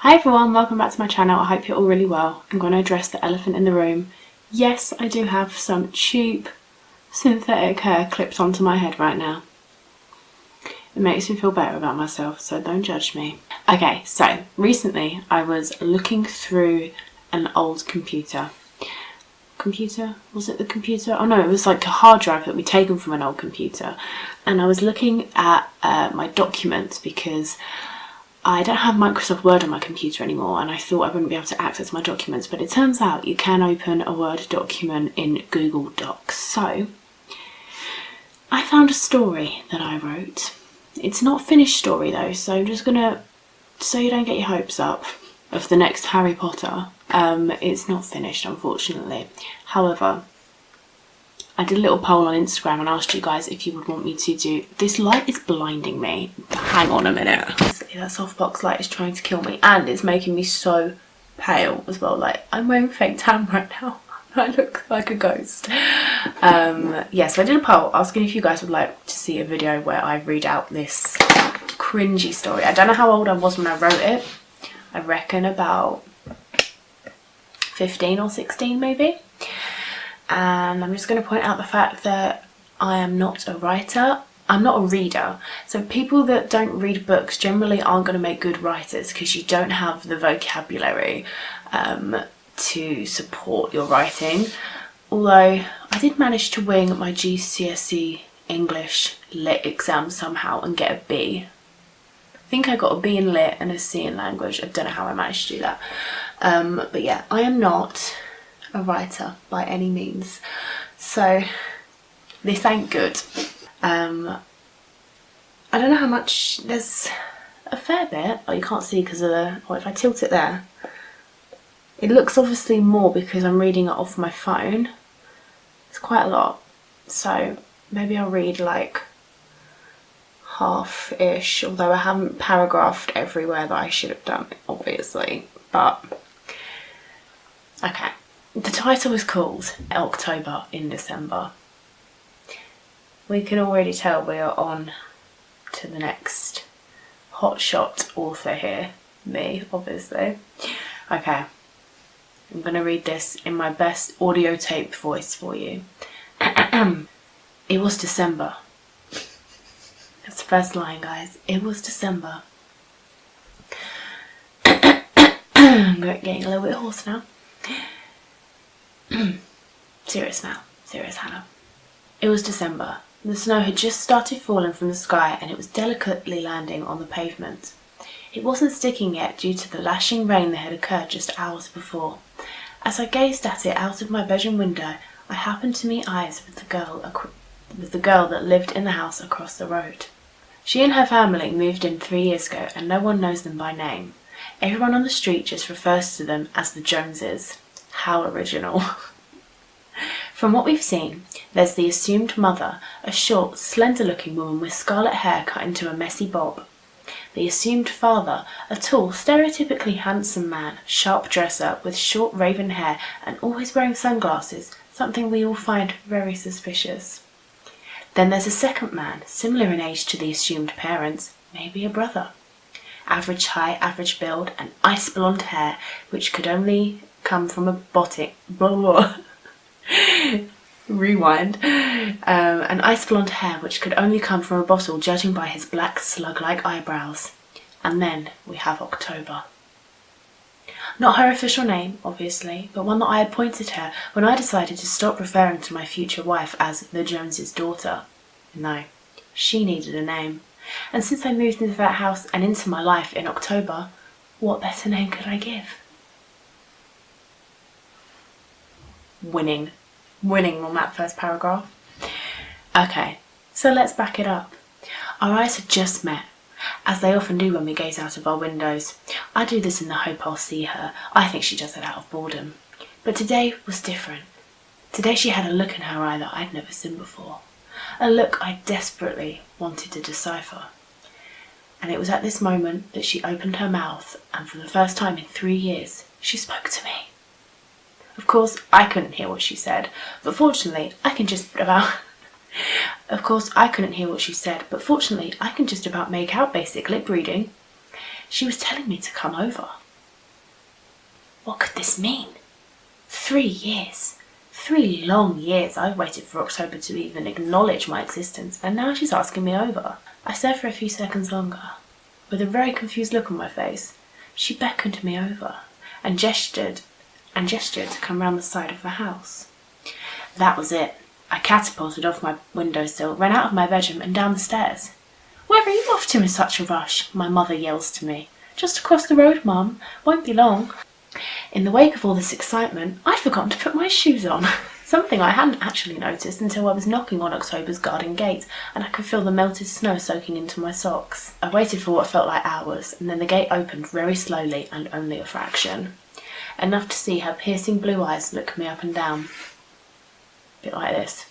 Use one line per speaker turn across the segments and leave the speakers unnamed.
Hi everyone, welcome back to my channel. I hope you're all really well. I'm going to address the elephant in the room. Yes, I do have some cheap synthetic hair clipped onto my head right now. It makes me feel better about myself, so don't judge me. Okay, so recently I was looking through an old computer. Was it the computer? Oh no, it was like a hard drive that we'd taken from an old computer. And I was looking at my documents because I don't have Microsoft Word on my computer anymore, and I thought I wouldn't be able to access my documents, but it turns out you can open a Word document in Google Docs. So I found a story that I wrote. It's not a finished story though, so I'm just gonna, so you don't get your hopes up of the next Harry Potter, it's not finished unfortunately. However, I did a little poll on Instagram and asked you guys if you would want me to do... This light is blinding me. Hang on a minute. That softbox light is trying to kill me, and it's making me so pale as well. Like, I'm wearing fake tan right now. I look like a ghost. Yeah, so I did a poll asking if you guys would like to see a video where I read out this cringy story. I don't know how old I was when I wrote it. I reckon about 15 or 16 maybe. And I'm just going to point out the fact that I am not a writer. I'm not a reader. So people that don't read books generally aren't going to make good writers because you don't have the vocabulary to support your writing. Although I did manage to wing my GCSE English Lit exam somehow and get a B. I think I got a B in Lit and a C in language. I don't know how I managed to do that. But yeah, I am not a writer by any means, so this ain't good. I don't know how much, there's a fair bit. Oh, you can't see because of the, or if I tilt it there, it looks obviously more because I'm reading it off my phone. It's quite a lot, so maybe I'll read like half-ish, although I haven't paragraphed everywhere that I should have done, obviously, but okay. The title is called October in December. We can already tell we are on to the next hotshot author here. Me, obviously. Okay. I'm going to read this in my best audio tape voice for you. It was December. That's the first line, guys. It was December. I'm getting a little bit hoarse now. Serious now. Serious, Hannah. It was December. The snow had just started falling from the sky and it was delicately landing on the pavement. It wasn't sticking yet due to the lashing rain that had occurred just hours before. As I gazed at it out of my bedroom window, I happened to meet eyes with the girl that lived in the house across the road. She and her family moved in 3 years ago and no one knows them by name. Everyone on the street just refers to them as the Joneses. How original. From what we've seen, there's the assumed mother, a short, slender-looking woman with scarlet hair cut into a messy bob. The assumed father, a tall, stereotypically handsome man, sharp dresser with short raven hair and always wearing sunglasses, something we all find very suspicious. Then there's a second man, similar in age to the assumed parents, maybe a brother. Average height, average build, and ice blonde hair, which could only come from a botting. Rewind. An ice blonde hair which could only come from a bottle, judging by his black slug-like eyebrows. And then we have October. Not her official name, obviously, but one that I had pointed her when I decided to stop referring to my future wife as the Joneses' daughter. No, she needed a name. And since I moved into that house and into my life in October, what better name could I give? Winning on that first paragraph. Okay, so let's back it up. Our eyes had just met, as they often do when we gaze out of our windows. I do this in the hope I'll see her. I think she does it out of boredom. But today was different. Today she had a look in her eye that I'd never seen before. A look I desperately wanted to decipher. And it was at this moment that she opened her mouth, and for the first time in 3 years, she spoke to me. Of course, I couldn't hear what she said, but fortunately, I can just about make out basic lip reading. She was telling me to come over. What could this mean? 3 years. 3 long years I've waited for October to even acknowledge my existence, and now she's asking me over. I stared for a few seconds longer. With a very confused look on my face, she beckoned me over and gestured to come round the side of the house. That was it. I catapulted off my windowsill, ran out of my bedroom and down the stairs. "Where are you off to in such a rush?" my mother yells to me. "Just across the road, Mum. Won't be long." In the wake of all this excitement, I'd forgotten to put my shoes on, something I hadn't actually noticed until I was knocking on October's garden gate and I could feel the melted snow soaking into my socks. I waited for what felt like hours, and then the gate opened very slowly and only a fraction. Enough to see her piercing blue eyes look me up and down. A bit like this.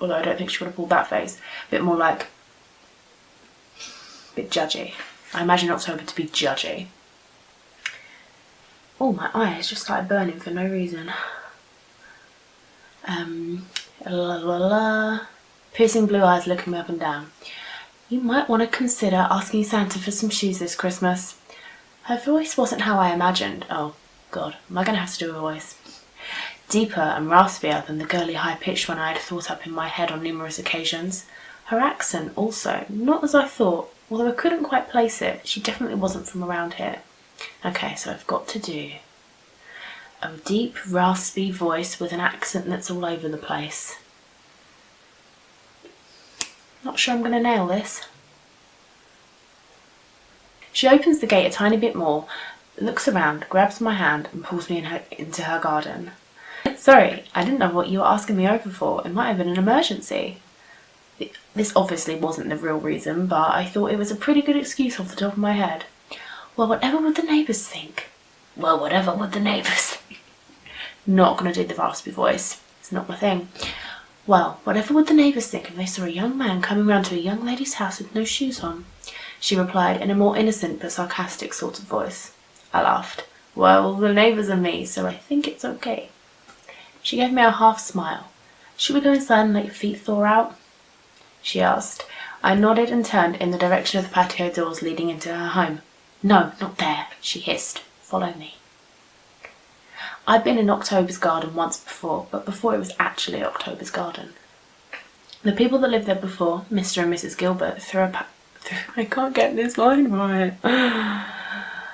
Although I don't think she would have pulled that face. A bit more like... a bit judgy. I imagine October to be judgy. Oh, my eyes just started burning for no reason. Piercing blue eyes looking me up and down. "You might want to consider asking Santa for some shoes this Christmas." Her voice wasn't how I imagined. Oh, God, am I going to have to do a voice? Deeper and raspier than the girly high-pitched one I had thought up in my head on numerous occasions. Her accent also, not as I thought, although I couldn't quite place it. She definitely wasn't from around here. Okay, so I've got to do a deep, raspy voice with an accent that's all over the place. Not sure I'm going to nail this. She opens the gate a tiny bit more, looks around, grabs my hand and pulls me into her garden. "Sorry, I didn't know what you were asking me over for. It might have been an emergency." This obviously wasn't the real reason, but I thought it was a pretty good excuse off the top of my head. "Well, whatever would the neighbours think?" "Well, whatever would the neighbours think?" Not going to do the raspy voice. It's not my thing. "Well, whatever would the neighbours think if they saw a young man coming round to a young lady's house with no shoes on?" she replied in a more innocent but sarcastic sort of voice. I laughed. "Well, the neighbours are me, so I think it's okay." She gave me a half smile. "Should we go inside and let your feet thaw out?" she asked. I nodded and turned in the direction of the patio doors leading into her home. "No, not there," she hissed. "Follow me." I'd been in October's garden once before, but before it was actually October's garden. The people that lived there before, Mr. and Mrs. Gilbert, I can't get this line right.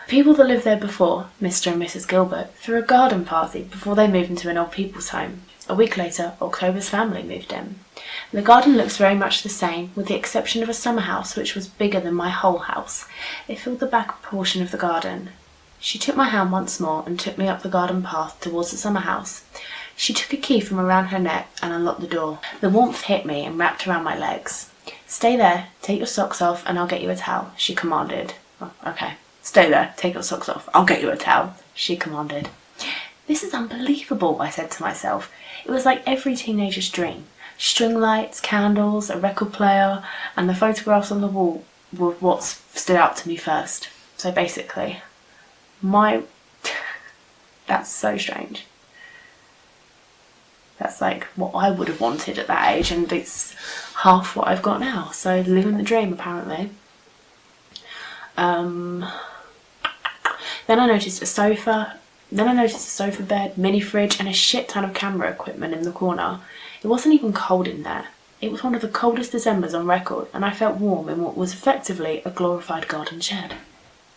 People that lived there before, Mr. and Mrs. Gilbert, threw a garden party before they moved into an old people's home. A week later, October's family moved in. The garden looks very much the same, with the exception of a summer house which was bigger than my whole house. It filled the back portion of the garden. She took my hand once more and took me up the garden path towards the summer house. She took a key from around her neck and unlocked the door. The warmth hit me and wrapped around my legs. "Stay there, take your socks off and I'll get you a towel," she commanded. Oh, okay. "Stay there, take your socks off, I'll get you a towel," she commanded. "This is unbelievable," I said to myself. It was like every teenager's dream. String lights, candles, a record player, and the photographs on the wall were what stood out to me first. So basically, that's so strange. That's like what I would have wanted at that age, and it's half what I've got now. So living the dream, apparently. Then I noticed a sofa bed, mini fridge, and a shit ton of camera equipment in the corner. It wasn't even cold in there. It was one of the coldest Decembers on record, and I felt warm in what was effectively a glorified garden shed.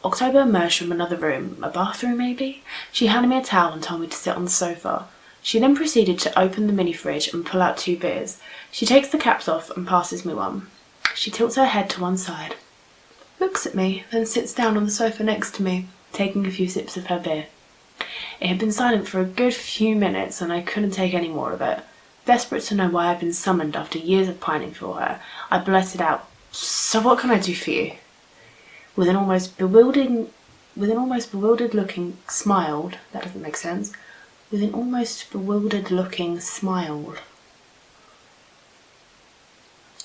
October emerged from another room, a bathroom maybe. She handed me a towel and told me to sit on the sofa. She then proceeded to open the mini fridge and pull out 2 beers. She takes the caps off and passes me one. She tilts her head to one side, looks at me, then sits down on the sofa next to me, taking a few sips of her beer. It had been silent for a good few minutes and I couldn't take any more of it. Desperate to know why I'd been summoned after years of pining for her, I blurted out, "So what can I do for you?" With an almost bewildered looking smile. That doesn't make sense. With an almost bewildered looking smile.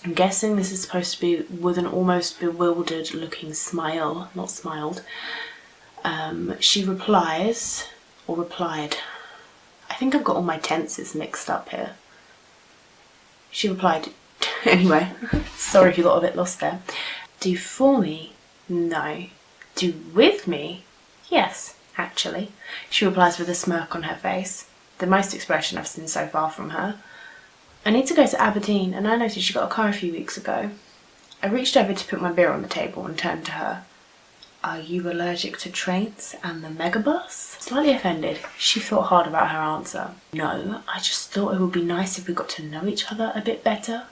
I'm guessing this is supposed to be with an almost bewildered looking smile, not smiled. She replied. I think I've got all my tenses mixed up here. She replied, anyway, sorry if you got a bit lost there. "Do for me? No. Do with me? Yes. actually," she replies with a smirk on her face, the most expression I've seen so far from her. "I need to go to Aberdeen, and I noticed she got a car a few weeks ago." I reached over to put my beer on the table and turned to her. "Are you allergic to trains and the megabus?" Slightly offended, she thought hard about her answer. "No, I just thought it would be nice if we got to know each other a bit better."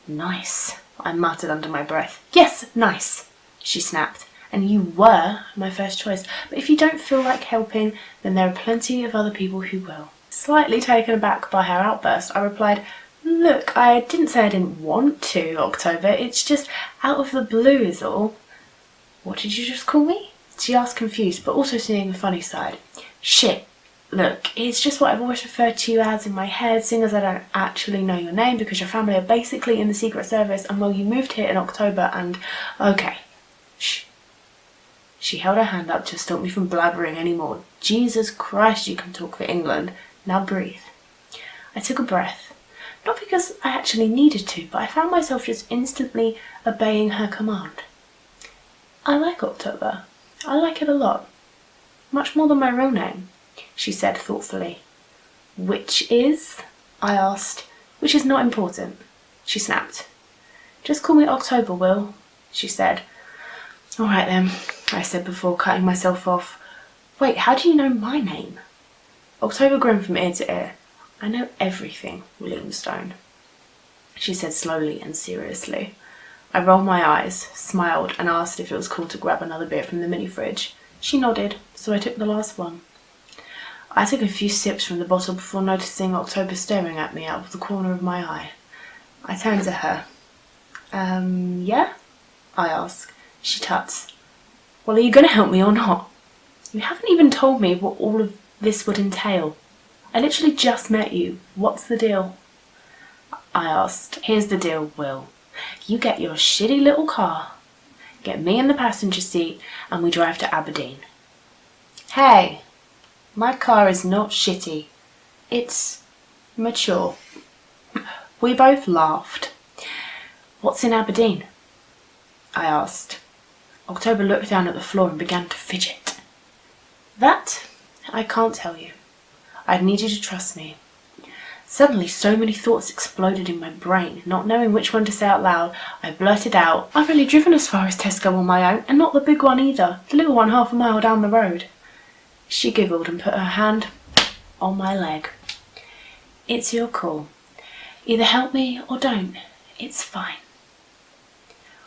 "Nice," I muttered under my breath. "Yes, nice," she snapped. "And you were my first choice, but if you don't feel like helping, then there are plenty of other people who will." Slightly taken aback by her outburst, I replied, "Look, I didn't say I didn't want to, October. It's just out of the blue is all." "What did you just call me?" she asked, confused, but also seeing the funny side. "Shit. Look, it's just what I've always referred to you as in my head, seeing as I don't actually know your name because your family are basically in the Secret Service and well, you moved here in October and..." "Okay. Shh." She held her hand up to stop me from blabbering anymore. Jesus Christ, you can talk for England. Now breathe. I took a breath. Not because I actually needed to, but I found myself just instantly obeying her command. "I like October. I like it a lot. Much more than my real name," she said thoughtfully. "Which is?" I asked. "Which is not important," she snapped. "Just call me October, Will," she said. "All right then," I said before cutting myself off. "Wait, how do you know my name?" October grinned from ear to ear. "I know everything, Williamstone," she said slowly and seriously. I rolled my eyes, smiled, and asked if it was cool to grab another beer from the mini fridge. She nodded, so I took the last one. I took a few sips from the bottle before noticing October staring at me out of the corner of my eye. I turned to her. Yeah?" I asked. She tuts. "Well, are you going to help me or not? You haven't even told me what all of this would entail. I literally just met you. What's the deal?" I asked. "Here's the deal, Will. You get your shitty little car, get me in the passenger seat, and we drive to Aberdeen." "Hey, my car is not shitty. It's mature." We both laughed. "What's in Aberdeen?" I asked. October looked down at the floor and began to fidget. "That I can't tell you. I'd need you to trust me." Suddenly, so many thoughts exploded in my brain. Not knowing which one to say out loud, I blurted out, "I've only driven as far as Tesco on my own, and not the big one either. The little one half a mile down the road." She giggled and put her hand on my leg. "It's your call. Either help me or don't. It's fine."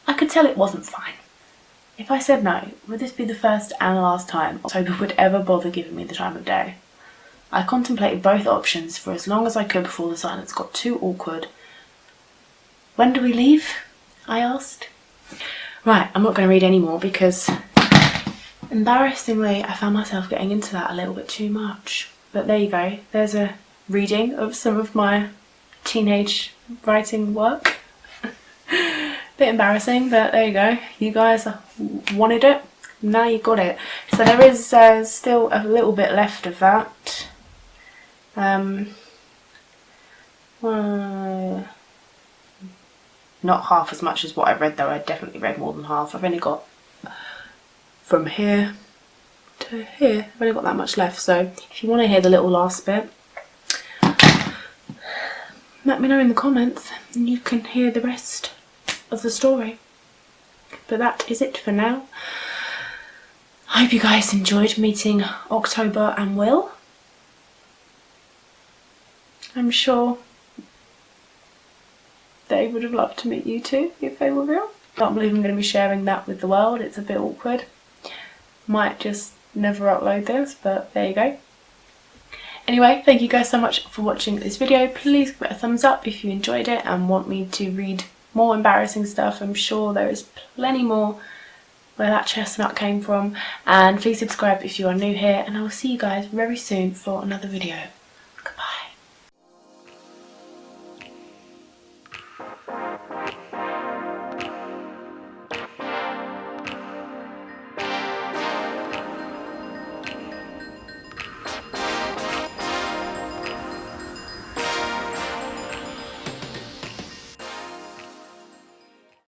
I could tell it wasn't fine. If I said no, would this be the first and last time October would ever bother giving me the time of day? I contemplated both options for as long as I could before the silence got too awkward. "When do we leave?" I asked. Right, I'm not going to read any more because, embarrassingly, I found myself getting into that a little bit too much. But there you go. There's a reading of some of my teenage writing work. Bit embarrassing, but there you go. You guys wanted it. Now you got it. So there is still a little bit left of that. Not half as much as what I've read though. I definitely read more than half. I've only got from here to here. I've only got that much left. So if you want to hear the little last bit, let me know in the comments and you can hear the rest of the story. But that is it for now. I hope you guys enjoyed meeting October and Will. I'm sure they would have loved to meet you too if they were real. I can't believe I'm going to be sharing that with the world. It's a bit awkward. Might just never upload this, but there you go. Anyway, thank you guys so much for watching this video. Please give it a thumbs up if you enjoyed it and want me to read more embarrassing stuff. I'm sure there is plenty more where that chestnut came from. And please subscribe if you are new here, and I will see you guys very soon for another video.